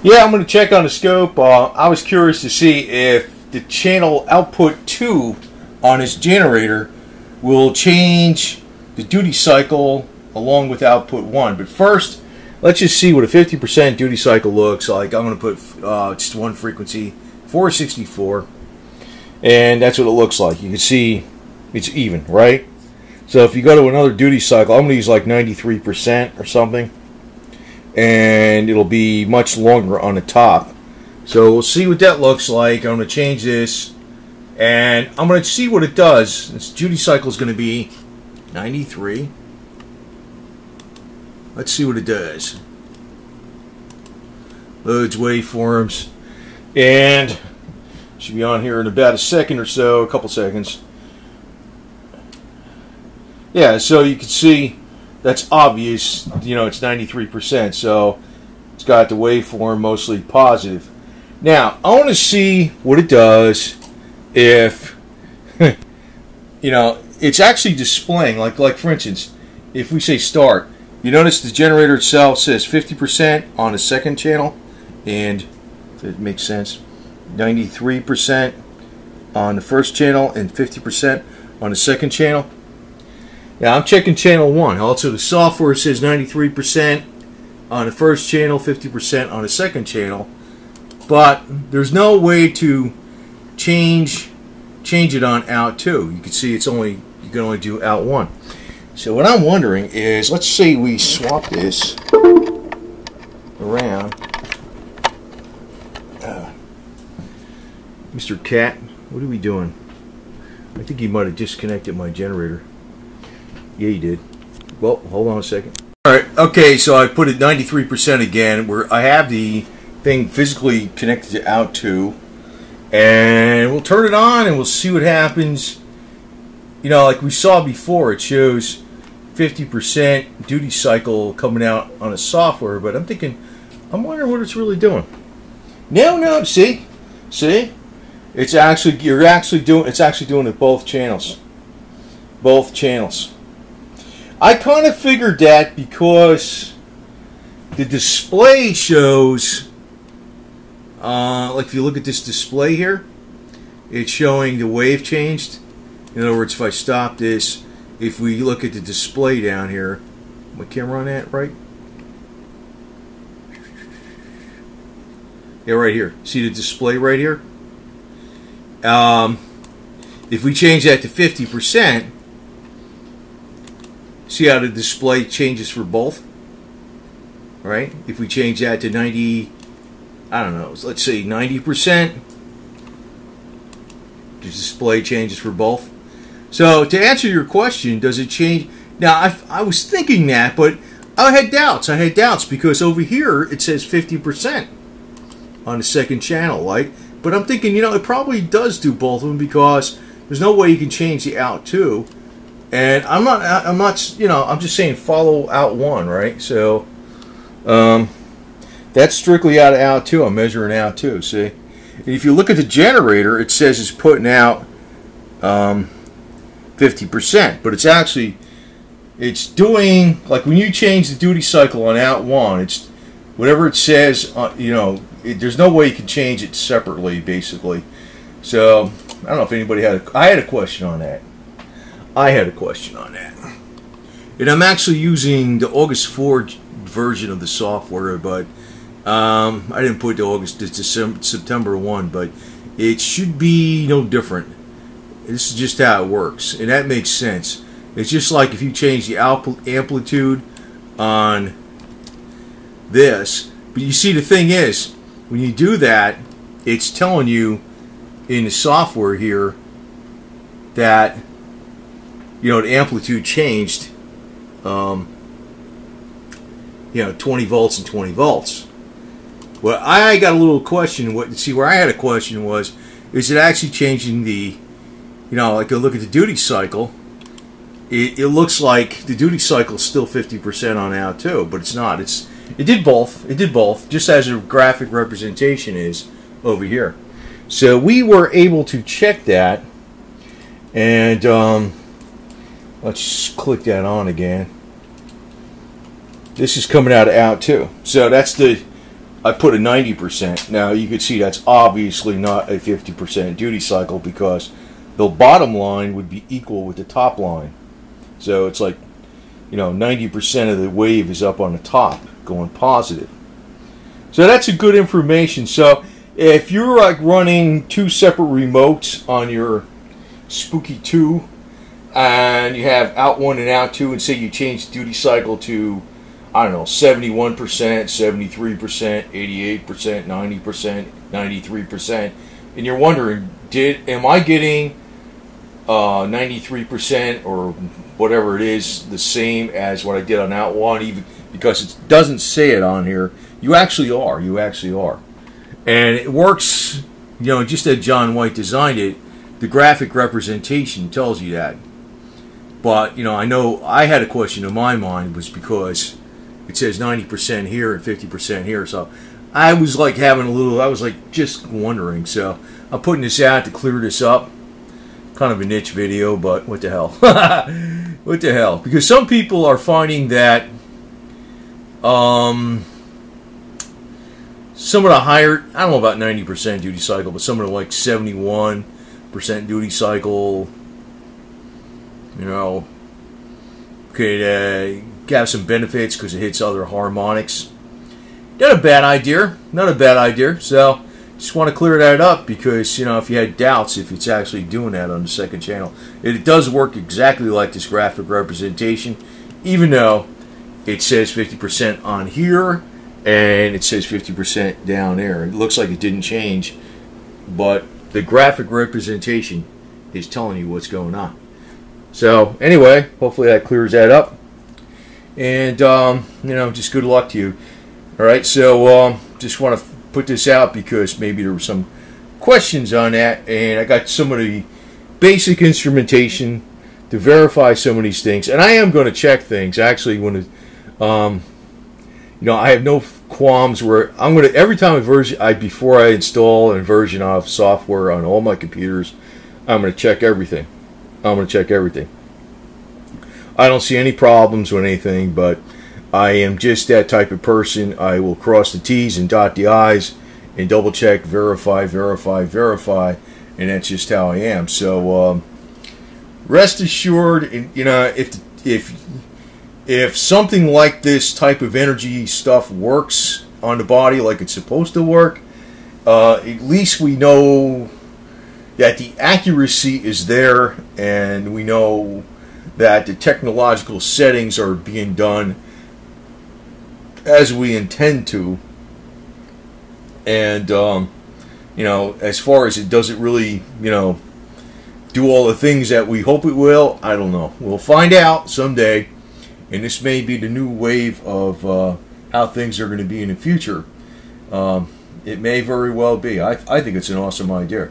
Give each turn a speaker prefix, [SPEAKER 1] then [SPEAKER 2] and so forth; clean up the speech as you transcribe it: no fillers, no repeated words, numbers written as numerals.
[SPEAKER 1] Yeah, I'm going to check on the scope. I was curious to see if the channel output 2 on this generator will change the duty cycle along with output 1. But first, let's just see what a 50% duty cycle looks like. I'm going to put just one frequency, 464, and that's what it looks like. You can see it's even, right? So if you go to another duty cycle, I'm going to use like 93% or something, and it'll be much longer on the top. So we'll see what that looks like. I'm going to change this, and I'm going to see what it does. This duty cycle is going to be 93. Let's see what it does. Loads waveforms, and should be on here in about a second or so, a couple seconds. Yeah, so you can see that's obvious, you know, it's 93%, so it's got the waveform mostly positive. Now, I want to see what it does if, you know, it's actually displaying, like for instance, if we say start, you notice the generator itself says 50% on the second channel, and if it makes sense, 93% on the first channel and 50% on the second channel. Now I'm checking channel 1. Also the software says 93% on the first channel, 50% on the second channel. But there's no way to change it on out 2. You can see it's only, you can only do out 1. So what I'm wondering is, let's say we swap this around. Mr. Cat, what are we doing? I think he might have disconnected my generator. Yeah, you did. Well, hold on a second. Alright, okay, so I put it 93% again, where I have the thing physically connected to Out2. And we'll turn it on and we'll see what happens. You know, like we saw before, it shows 50% duty cycle coming out on the software, but I'm thinking, I'm wondering what it's really doing. No, see? It's actually, it's actually doing it both channels. Both channels. I kind of figured that because the display shows, like if you look at this display here, it's showing the wave changed. In other words, if I stop this, if we look at the display down here, my camera on that, right? Yeah, right here. See the display right here? If we change that to 50%, see how the display changes for both? Right? If we change that to 90, I don't know, let's say 90%, the display changes for both. So to answer your question, does it change? Now, I was thinking that, but I had doubts. I had doubts because over here it says 50% on the second channel, right? But I'm thinking, you know, it probably does do both of them because there's no way you can change the out2. And I'm not, you know, I'm just saying follow out 1, right? So that's strictly out of out2. I'm measuring out 2. See, and if you look at the generator, it says it's putting out 50%, but it's actually, it's doing, like when you change the duty cycle on out 1, it's whatever it says. You know, there's no way you can change it separately, basically. So I don't know if anybody had I had a question on that. And I'm actually using the August 4 version of the software, but I didn't put the September 1, but it should be no different. This is just how it works, and that makes sense. It's just like if you change the amplitude on this. But you see, the thing is, when you do that, it's telling you in the software here that, you know, the amplitude changed, you know, 20 volts and 20 volts. Well, I got a little question. Where I had a question was, is it actually changing the, you know, like I look at the duty cycle, it looks like the duty cycle is still 50% on out2, but it's not. It did both. It did both, just as a graphic representation is over here. So we were able to check that, and let's click that on again. This is coming out of out2. So that's the I put a 90%. Now you can see that's obviously not a 50% duty cycle, because the bottom line would be equal with the top line. So it's like, 90% of the wave is up on the top going positive. So that's a good information. So if you're like running 2 separate remotes on your Spooky2, and you have Out1 and Out2, and say you change the duty cycle to, I don't know, 71%, 73%, 88%, 90%, 93%, and you're wondering, am I getting 93% or whatever it is the same as what I did on Out1, even because it doesn't say it on here? You actually are. You actually are. And it works, just as John White designed it. The graphic representation tells you that. But, I know I had a question in my mind, was because it says 90% here and 50% here. So I was like I was like just wondering. So I'm putting this out to clear this up. Kind of a niche video, but what the hell? What the hell? Because some people are finding that some of the higher, I don't know about 90% duty cycle, but some of the like 71% duty cycle, could have some benefits because it hits other harmonics. Not a bad idea. Not a bad idea. So just want to clear that up, because if you had doubts if it's actually doing that on the second channel, it does work exactly like this graphic representation, even though it says 50% on here and it says 50% down there. It looks like it didn't change, but the graphic representation is telling you what's going on. So anyway, hopefully that clears that up, and just good luck to you. All right, so just want to put this out because maybe there were some questions on that, and I got some of the basic instrumentation to verify some of these things, and I am going to check things. Actually, when I have no qualms where I'm going to, every time before I install a version of software on all my computers, I'm going to check everything. I'm going to check everything. I don't see any problems with anything, but I am just that type of person. I will cross the T's and dot the I's and double check, verify, verify, verify, and that's just how I am. So rest assured, if something like this type of energy stuff works on the body like it's supposed to work, at least we know that the accuracy is there, and we know that the technological settings are being done as we intend to. And as far as it doesn't really do all the things that we hope it will, I don't know. We'll find out someday, and this may be the new wave of how things are going to be in the future. It may very well be. I think it's an awesome idea.